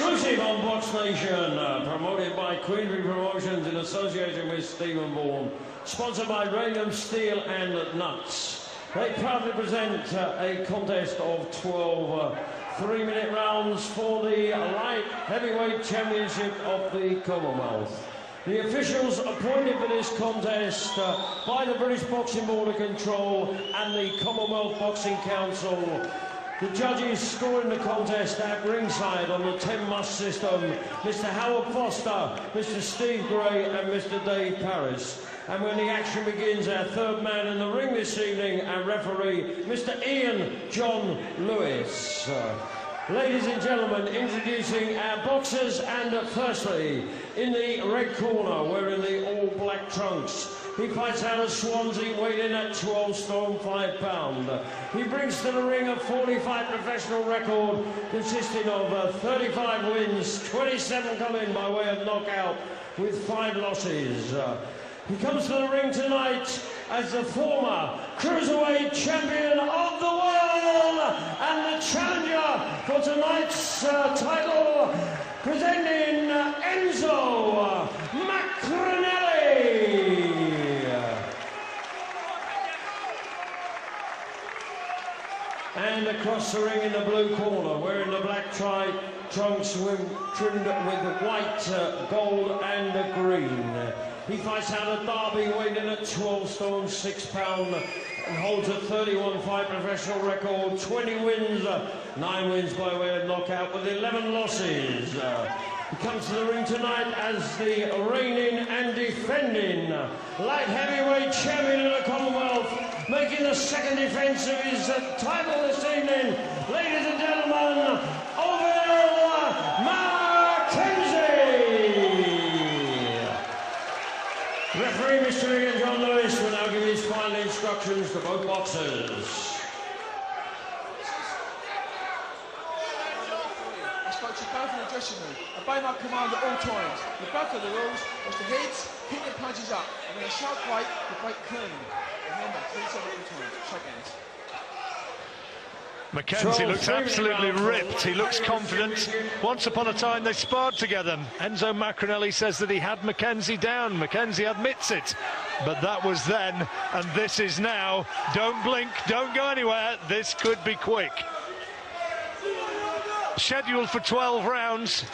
Exclusive on Box Nation, promoted by Queensbury Promotions in association with Stephen Bourne, sponsored by Radium Steel and Nuts. They proudly present a contest of 12 3-minute rounds for the light heavyweight championship of the Commonwealth. The officials appointed for this contest by the British Boxing Board of Control and the Commonwealth Boxing Council. The judges scoring the contest at ringside on the 10-must system, Mr. Howard Foster, Mr. Steve Gray and Mr. Dave Paris. And when the action begins, our third man in the ring this evening, our referee, Mr. Ian John Lewis. Ladies and gentlemen, introducing our boxers, and firstly, in the red corner, wearing the all-black trunks. He fights out of Swansea, weighing at 12 stone 5 pound. He brings to the ring a 45 professional record consisting of 35 wins, 27 come in by way of knockout with 5 losses. He comes to the ring tonight as the former Cruiserweight Champion of the World and the challenger for tonight's title, presenting Enzo Macronelli. And across the ring in the blue corner, wearing the black trunks trimmed with white, gold and green. He fights out of Derby, weighing in at 12 stone 6 pound, and holds a 31-fight professional record, 20 wins, 9 wins by way of knockout with 11 losses. He comes to the ring tonight as the reigning and defending light heavyweight champion of the Commonwealth, making the second defence of his title this evening. Ladies and gentlemen, Oville Mackenzie. Referee Mr. Ian John Lewis will now give his final instructions to both boxers. Both in the dressing room. Obey my command at all times. The both of the rules was the heads, keep your punches up. And when a sharp break, the break clean. Remember, 3 7 at all times. Shake hands. Mackenzie looks absolutely ripped. He looks confident. Once upon a time they sparred together. Enzo Macronelli says that he had Mackenzie down. Mackenzie admits it. But that was then, and this is now. Don't blink, don't go anywhere. This could be quick. Scheduled for 12 rounds.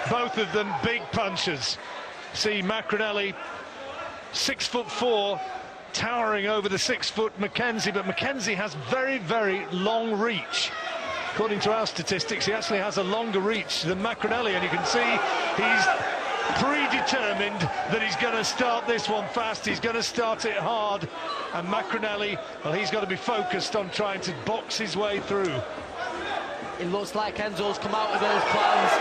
Both of them big punchers. See Macronelli, 6'4", towering over the 6-foot Mackenzie, but Mackenzie has very, very long reach. According to our statistics, he actually has a longer reach than Macronelli, and you can see he's predetermined that he's going to start this one fast. He's going to start it hard, and Macronelli, well, he's got to be focused on trying to box his way through. It looks like Enzo's come out with those plans.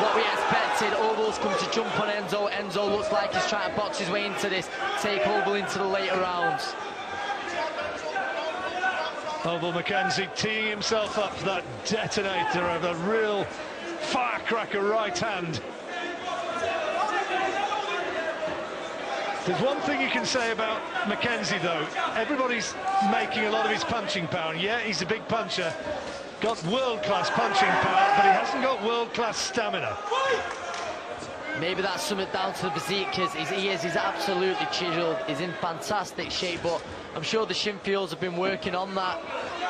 What we expected, Oville's come to jump on Enzo. Enzo looks like he's trying to box his way into this, take Oville into the later rounds. Oville Mackenzie teeing himself up for that detonator of a real firecracker right hand. There's one thing you can say about Mackenzie, though. Everybody's making a lot of his punching power. And yeah, he's a big puncher. Got world-class punching power, but he hasn't got world-class stamina. Maybe that's something down to the physique, because he's absolutely chiseled. He's in fantastic shape, but I'm sure the Shinfields have been working on that.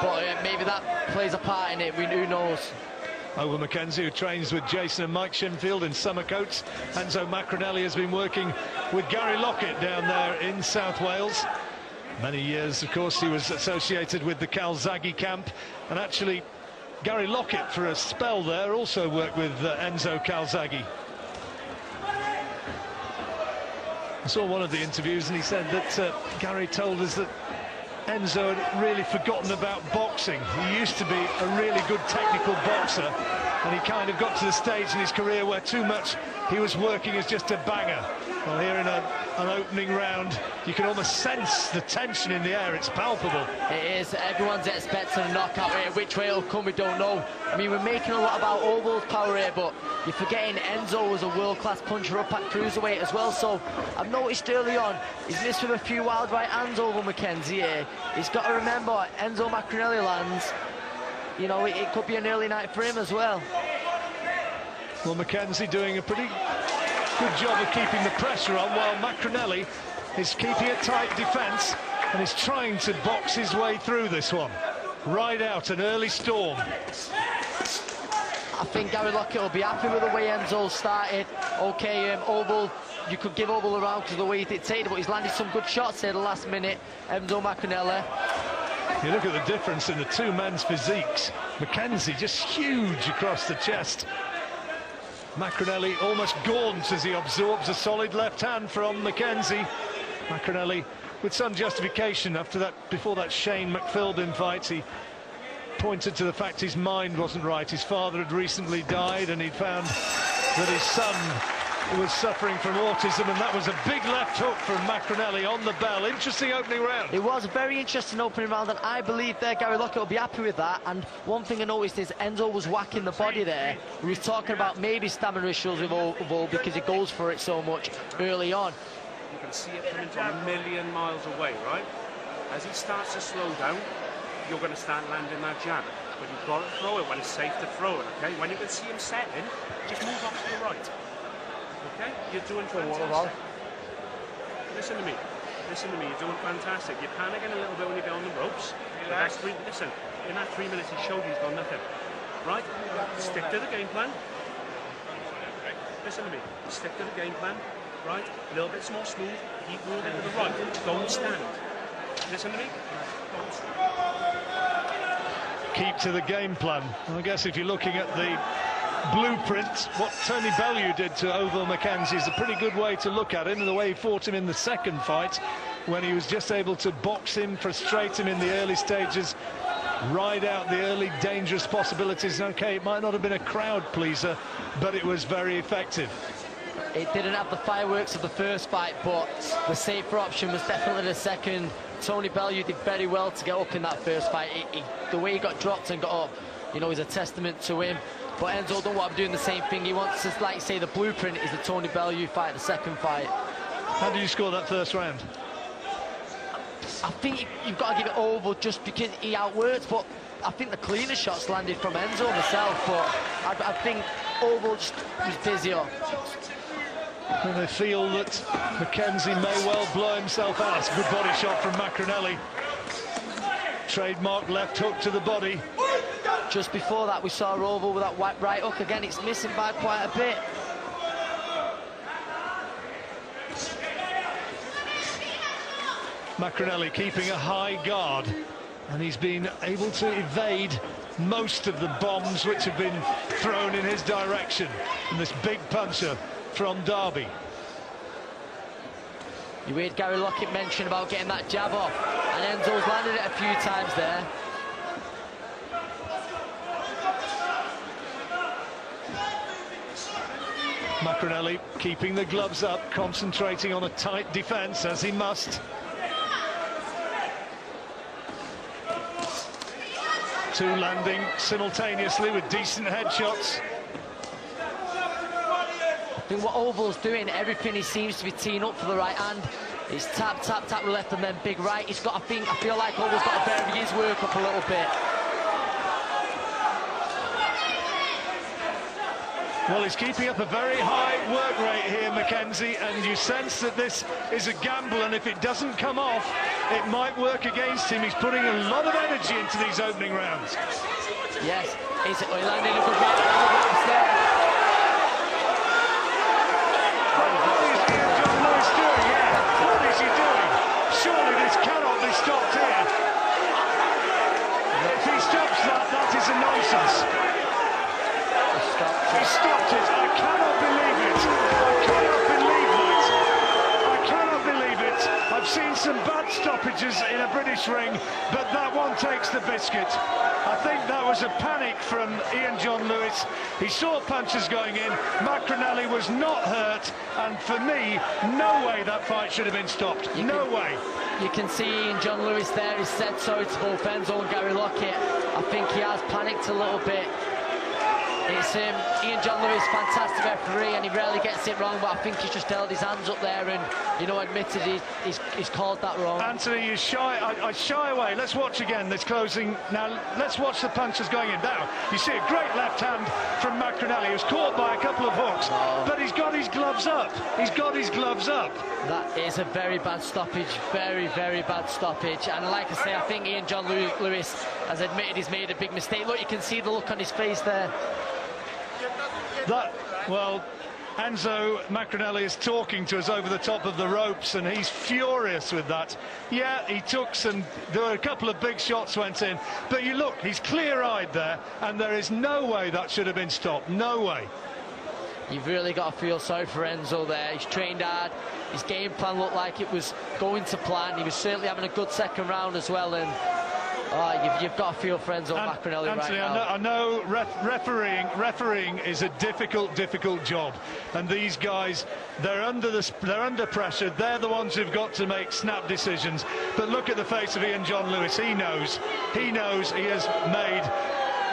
But maybe that plays a part in it. Who knows? Oville Mackenzie, who trains with Jason and Mike Shinfield in Summercoats. Enzo Macronelli has been working with Gary Lockett down there in South Wales. Many years, of course, he was associated with the Calzaghe camp. And actually, Gary Lockett, for a spell there, also worked with Enzo Calzaghe. I saw one of the interviews, and he said that Gary told us that Enzo had really forgotten about boxing. He used to be a really good technical boxer, and he kind of got to the stage in his career where too much he was working as just a banger. Well, here in a an opening round. You can almost sense the tension in the air. It's palpable. It is. Everyone's expecting a knockout rate. Which way it'll come, we don't know. I mean, we're making a lot about Oval's power rate, but you're forgetting Enzo was a world-class puncher up at cruiserweight as well. So I've noticed early on, he's missed with a few wild right hands over Mackenzie here. He's got to remember, Enzo Maccarinelli lands. You know, it could be an early night for him as well. Well, Mackenzie doing a pretty good job of keeping the pressure on, while Maccarinelli is keeping a tight defence and is trying to box his way through this one. Ride out an early storm. I think Gary Lockett will be happy with the way Enzo started. Okay, Oval, you could give Oval a round because of the way he dictated, but he's landed some good shots here the last minute. Enzo Maccarinelli. You look at the difference in the two men's physiques. Mackenzie just huge across the chest. Maccarinelli almost gaunt as he absorbs a solid left hand from Mackenzie. Maccarinelli with some justification after that, before that Shane McPhilbin fight, he pointed to the fact his mind wasn't right. His father had recently died and he'd found that his son was suffering from autism, and that was a big left hook from Maccarinelli on the bell. Interesting opening round. It was a very interesting opening round, and I believe there Gary Lockett will be happy with that. And one thing I noticed is Enzo was whacking the body there. We were talking about maybe stamina issues with Oval because he goes for it so much early on. You can see it coming from a million miles away, right? As he starts to slow down, you're going to start landing that jab. But you've got to throw it when it's safe to throw it, okay? When you can see him setting, just move off to the right. Okay? You're doing fantastic. Listen to me. Listen to me. You're doing fantastic. You're panicking a little bit when you get on the ropes. Listen, in that 3 minutes he showed he's done nothing. Right? Stick to the game plan. Listen to me. Stick to the game plan. Right? A little bit more smooth. Keep moving to the right. Don't stand. Listen to me. Don't stand. Keep to the game plan. I guess if you're looking at the blueprint, what Tony Bellew did to Oval Mackenzie is a pretty good way to look at him, and the way he fought him in the second fight, when he was just able to box him, frustrate him in the early stages, ride out the early dangerous possibilities. Okay, it might not have been a crowd pleaser, but it was very effective. It didn't have the fireworks of the first fight, but the safer option was definitely the second. Tony Bellew did very well to get up in that first fight. The way he got dropped and got up, you know, is a testament to him. But Enzo don't want to be doing the same thing. He wants to, like, say, the blueprint is the Tony Bellew fight, the second fight. How did you score that first round? I think you've got to give it Oval just because he outworked, but I think the cleaner shots landed from Enzo myself, but I think Oval just was busier. And they feel that Mackenzie may well blow himself out. It's a good body shot from Maccarinelli. Trademark left hook to the body. Just before that, we saw Oval with that right hook. Again, it's missing by quite a bit. Maccarinelli keeping a high guard, and he's been able to evade most of the bombs which have been thrown in his direction. And this big puncher from Derby. You heard Gary Lockett mention about getting that jab off, and Enzo's landed it a few times there. Maccarinelli keeping the gloves up, concentrating on a tight defence, as he must. Two landing simultaneously with decent headshots. I think what Oval's doing, everything he seems to be teeing up for the right hand. It's tap, tap, tap with left and then big right. He's got, I feel like Oval's got to vary his work up a little bit. Well, he's keeping up a very high work rate here, Mackenzie, and you sense that this is a gamble, and if it doesn't come off, it might work against him. He's putting a lot of energy into these opening rounds. Yes, he's landing a good right there. John Lewis doing, yeah. What is he doing? Surely this cannot be stopped here. If he stops that, that is a nonsense. He stopped it. I cannot believe it. I cannot believe that. I cannot believe it. I've seen some bad stopping. stoppages in a British ring, but that one takes the biscuit. I think that was a panic from Ian John Lewis. He saw punches going in. Macronelli was not hurt, and for me, no way that fight should have been stopped. No way. You can see Ian John Lewis there. He said sorry to both Enzo and Gary Lockett. I think he has panicked a little bit. It's Ian John Lewis, fantastic referee, and he rarely gets it wrong, but I think he's just held his hands up there and, you know, admitted he's called that wrong. Anthony, you shy. I shy away. Let's watch again this closing. Now, let's watch the punches going in. Now, you see a great left hand from Macronelli, who's caught by a couple of hooks, but he's got his gloves up. He's got his gloves up. That is a very bad stoppage, very, very bad stoppage. And like I say, I think Ian John Lewis has admitted he's made a big mistake. Look, you can see the look on his face there. Well, Enzo Macronelli is talking to us over the top of the ropes, and he's furious with that. Yeah, he took some, there were a couple of big shots went in, but you look, he's clear-eyed there, and there is no way that should have been stopped. No way. You've really got to feel sorry for Enzo there. He's trained hard. His game plan looked like it was going to plan. He was certainly having a good second round as well, and you've got to feel for Enzo Macronelli Anthony, right now. I know refereeing is a difficult job, and these guys, they're under pressure. They're the ones who've got to make snap decisions. But look at the face of Ian John Lewis. He knows he has made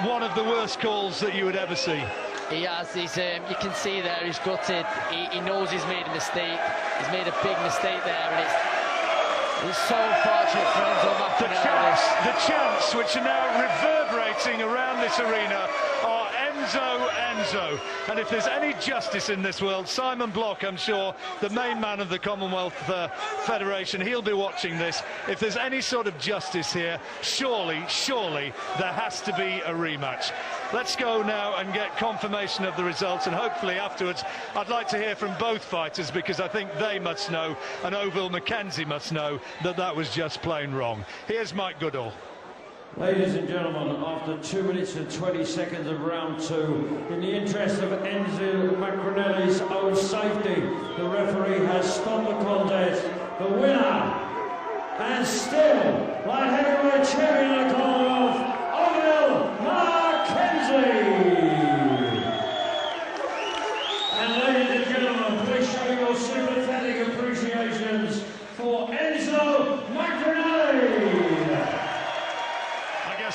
one of the worst calls that you would ever see. He has. You can see there, he's gutted. He knows he's made a mistake. He's made a big mistake there, and it's so unfortunate for Enzo Macronelli. The chants which are now reverberating around this arena are Enzo. And if there's any justice in this world, Simon Block, I'm sure, the main man of the Commonwealth Federation, he'll be watching this. If there's any sort of justice here, surely there has to be a rematch. Let's go now and get confirmation of the results, and hopefully afterwards I'd like to hear from both fighters, because I think they must know, and Ovil Mackenzie must know, that that was just plain wrong. Here's Mike Goodall. Ladies and gentlemen, after 2 minutes and 20 seconds of round two, in the interest of Enzo Macronelli's own safety, the referee has stopped the contest. The winner, and still light heavyweight champion of the Commonwealth, Ovil Mackenzie. And ladies and gentlemen, please show your sympathetic appreciations for Enzo Macronelli.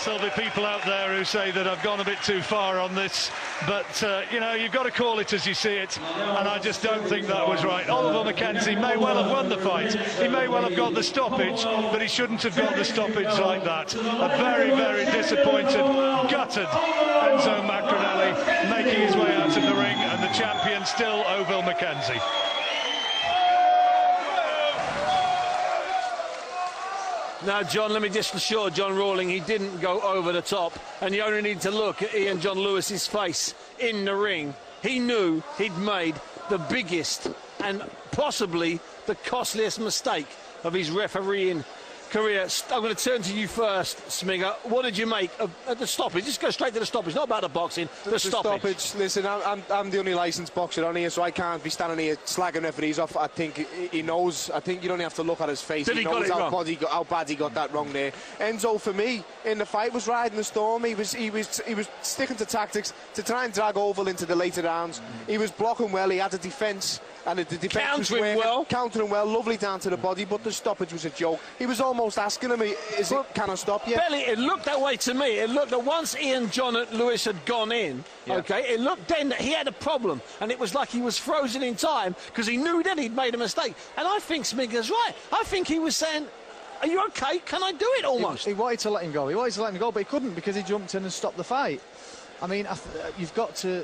There'll be people out there who say that I've gone a bit too far on this, but you know, you've got to call it as you see it, and I just don't think that was right. Ovil Mackenzie may well have won the fight. He may well have got the stoppage, but he shouldn't have got the stoppage like that. A very, very disappointed, gutted Enzo Macronelli making his way out of the ring, and the champion still Ovil Mackenzie. Now, John, let me just assure John Rawling he didn't go over the top, and you only need to look at Ian John Lewis's face in the ring. He knew he'd made the biggest and possibly the costliest mistake of his refereeing career. I'm going to turn to you first, Smigger. What did you make of the stoppage? Just go straight to the stoppage, not about the boxing, the stoppage. Listen, I'm the only licensed boxer on here, so I can't be standing here slagging referees off. I think he knows. I think you don't have to look at his face. He knows how bad he got that wrong there. Enzo, for me, in the fight, was riding the storm. He was sticking to tactics to try and drag Ovil into the later rounds. He was blocking well. He had a defence. And the defence was working, countering well, lovely down to the body, but the stoppage was a joke. He was almost asking him, can I stop you? Belly, it looked that way to me. It looked that once Ian John Lewis had gone in, okay, it looked then that he had a problem, and it was like he was frozen in time, because he knew then he'd made a mistake. And I think Smigger's right. I think he was saying, are you okay? Can I do it almost? He wanted to let him go. He wanted to let him go, but he couldn't because he jumped in and stopped the fight. I mean, you've got to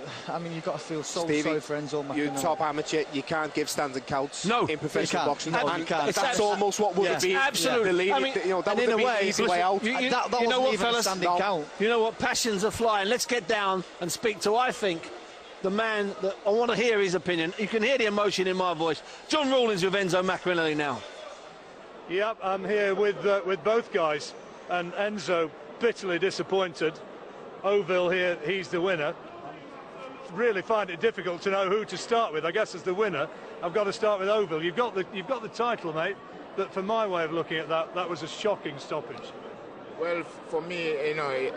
feel sorry for Enzo Macronelli. You're top amateur. You can't give standard counts in professional boxing. No, and that's almost what would have been. Absolutely. I mean, that would have been the easy way out. That wasn't even a standing count. You know what? Passions are flying. Let's get down and speak to, I think, the man that I want to hear his opinion. You can hear the emotion in my voice. John Rawlings with Enzo Macronelli now. Yep, I'm here with both guys, and Enzo bitterly disappointed. Ovil here, he's the winner. Really find it difficult to know who to start with. I guess as the winner, I've got to start with Ovil. You've got the title, mate. but for my way of looking at that, that was a shocking stoppage. Well, for me, you know, I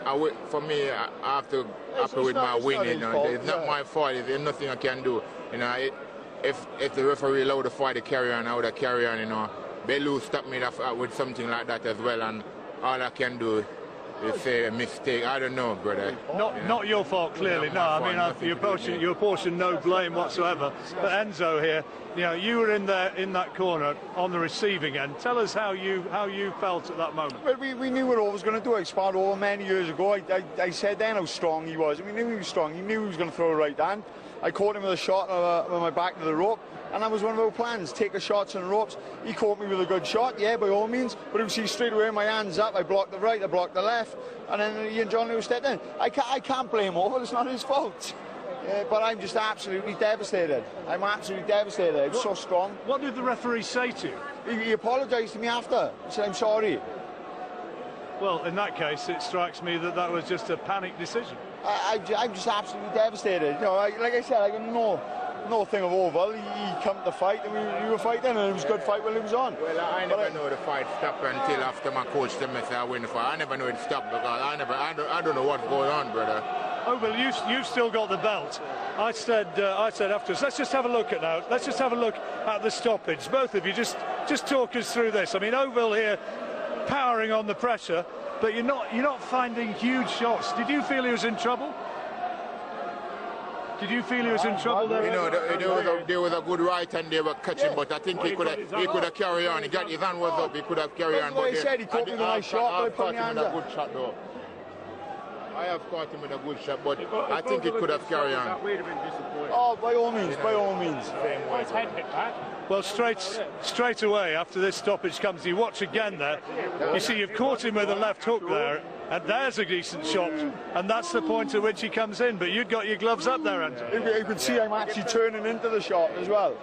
have to happy with my win. You know, it's not my fault. There's nothing I can do. You know, if the referee allowed the fight to carry on, I would have carried on. You know, Bellew stopped me with something like that as well, and all I can do is say a mistake. I don't know, brother. Not your fault, clearly. No, I mean, you apportion no blame whatsoever. But Enzo here, you know, you were in that corner on the receiving end. Tell us how you felt at that moment. Well, we knew what Ove was going to do. I sparred Ove many years ago. I said then how strong he was. We knew he was strong. He knew he was going to throw a right hand. I caught him with a shot with my back to the rope, and that was one of our plans, take the shots on the ropes. He caught me with a good shot, yeah, by all means, but you see straight away my hands up, I blocked the right, I blocked the left, and then Ian John Lewis stepped in. I can't blame Ove, it's not his fault. But I'm just absolutely devastated. I'm absolutely devastated. It was so strong. What did the referee say to you? He apologised to me after. He said, I'm sorry. Well, in that case, it strikes me that was just a panic decision. I'm just absolutely devastated. You know, like I said, I got no thing of Oval. He come to fight, and we were fighting, and it was a good fight when it was on. Well, I never know the fight stopped until after my coach told me I win the fight. I never know it stopped because I don't know what's going on, brother. Oh, well, you've still got the belt. I said afterwards, let's just have a look at the stoppage. Both of you, just talk us through this. I mean, Oval here powering on the pressure, but you're not finding huge shots. Did you feel he was in trouble? Did you feel he was in trouble there? You know, there was a good right and they were catching, but I think he could have carried on. His hand was up, he could have carried on. But he said he caught me with a nice shot, but put me hands up. Good shot though. I have caught him with a good shot, but I think he could have carried on. Oh, by all means, by all means. Well, straight away after this stoppage comes, you watch again there. You see, you've caught him with a left hook there, and there's a decent shot, and that's the point at which he comes in. But you'd got your gloves up there, Andrew. You can see I'm actually turning into the shot as well.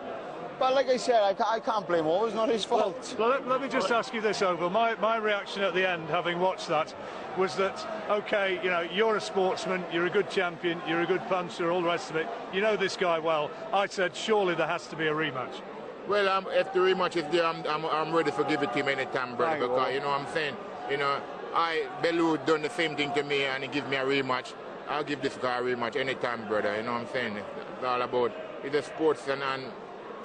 But like I said, I can't blame Ove. It's not his fault. Well, let me just ask you this, Oval. My reaction at the end, having watched that, was that, OK, you know, you're a sportsman, you're a good champion, you're a good puncher, all the rest of it. You know this guy well. I said, surely there has to be a rematch. Well, if the rematch is there, I'm ready to give it to him anytime, brother, because, you know what I'm saying? You know, Bellew done the same thing to me, and he give me a rematch. I'll give this guy a rematch anytime, brother, you know what I'm saying? It's all about, it's a sports, and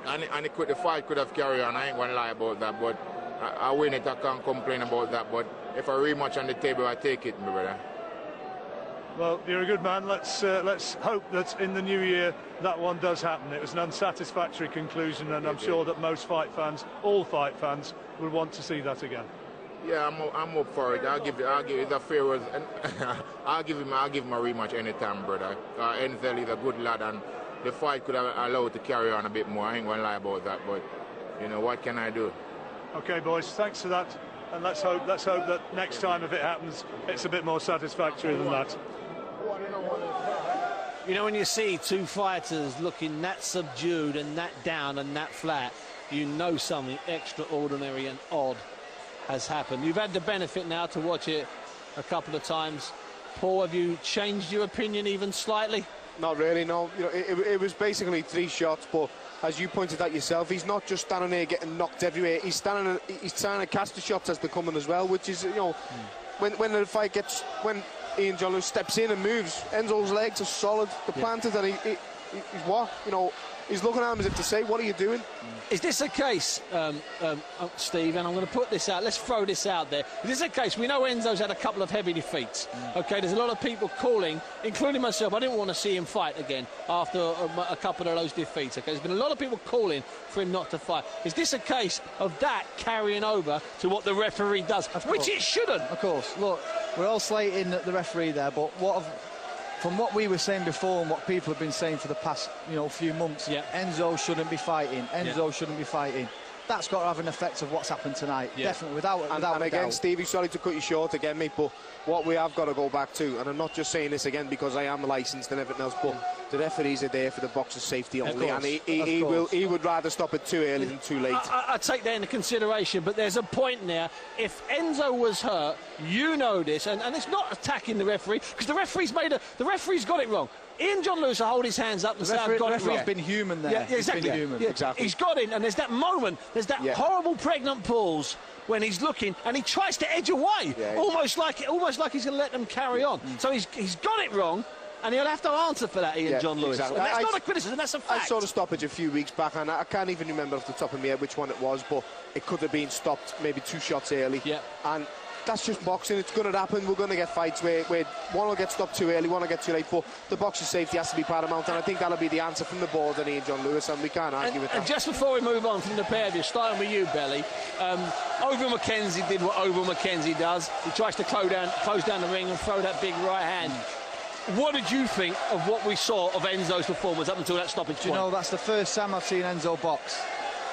the fight could have carried on. I ain't gonna lie about that, but I win it, I can't complain about that, but if a rematch on the table, I take it, my brother. Well, you're a good man. Let's hope that in the new year that one does happen. It was an unsatisfactory conclusion, and I'm sure that most fight fans, all fight fans, will want to see that again. Yeah, I'm up for it. I'll give it a fair word. I'll give him a rematch anytime, brother. Enzel is a good lad, and the fight could have allowed to carry on a bit more. I ain't gonna lie about that, but you know what can I do? Okay, boys. Thanks for that, and let's hope that next time, if it happens, it's a bit more satisfactory than that. You know, when you see two fighters looking that subdued and that down and that flat, you know something extraordinary and odd has happened. You've had the benefit now to watch it a couple of times. Paul, have you changed your opinion even slightly? Not really, no. You know, it was basically 3 shots, but as you pointed out yourself, he's not just standing there getting knocked everywhere. He's trying to catch the shots as they're coming as well, which is, you know, when the fight gets, when Ian John Lewis steps in and moves, Enzo's legs are solid. The planted that he's what? You know, he's looking at him as if to say, what are you doing? Is this a case, Steve, and I'm going to put this out, let's throw this out there. Is this a case? We know Enzo's had a couple of heavy defeats. OK, there's a lot of people calling, including myself. I didn't want to see him fight again after a couple of those defeats. OK, there's been a lot of people calling for him not to fight. Is this a case of that carrying over to what the referee does, which it shouldn't? Of course. Look, we're all slating the referee there, but from what we were saying before and what people have been saying for the past, you know, few months, Enzo shouldn't be fighting. Enzo shouldn't be fighting. That's got to have an effect of what's happened tonight. Definitely, without and again, doubt. Stevie, sorry to cut you short again, mate, but what we have got to go back to, and I'm not just saying this again because I am licensed and everything else, but The referees are there for the boxer's safety only, course, and he would rather stop it too early than too late. I take that into consideration, but there's a point there. If Enzo was hurt, you know this, and it's not attacking the referee, because the referee's got it wrong. Ian John Lewis will hold his hands up and say, I've got it wrong. He's been human there. Yeah, exactly. He's been human. Yeah, exactly. He's got it, and there's that moment, there's that horrible pregnant pause when he's looking, and he tries to edge away, almost like he's going to let them carry on. So he's got it wrong, and he'll have to answer for that, Ian John Lewis. Exactly. And that's not a criticism, that's a fact. I saw the stoppage a few weeks back, and I can't even remember off the top of my head which one it was, but it could have been stopped maybe 2 shots early. Yeah. And that's just boxing. It's going to happen. We're going to get fights where one will get stopped too early, one will get too late, but the boxer's safety has to be paramount, and I think that'll be the answer from the board and Ian John Lewis, and we can't argue with that. And just before we move on from the pair of you, starting with you, Belly, Ovill McKenzie did what Ovill McKenzie does. He tries to close down the ring and throw that big right hand. What did you think of what we saw of Enzo's performance up until that stoppage point? You know, that's the first time I've seen Enzo box,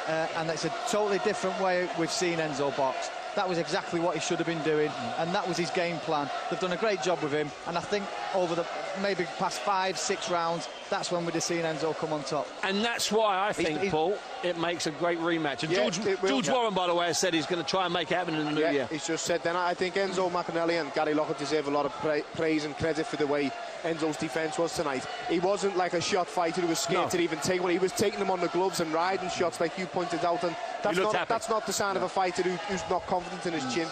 and it's a totally different way we've seen Enzo box. That was exactly what he should have been doing, and that was his game plan. They've done a great job with him, and I think over the maybe past 5-6 rounds, that's when we'd have seen Enzo come on top. And that's why I think, Paul, it makes a great rematch. And George Warren, by the way, has said he's going to try and make it happen in the new year. He's just said then. I think Enzo McAnally and Gary Lockett deserve a lot of praise and credit for the way Enzo's defence was tonight. He wasn't like a shot fighter who was scared to even take one. He was taking them on the gloves and riding shots, like you pointed out, and that's not the sign of a fighter who's not confident in his chin.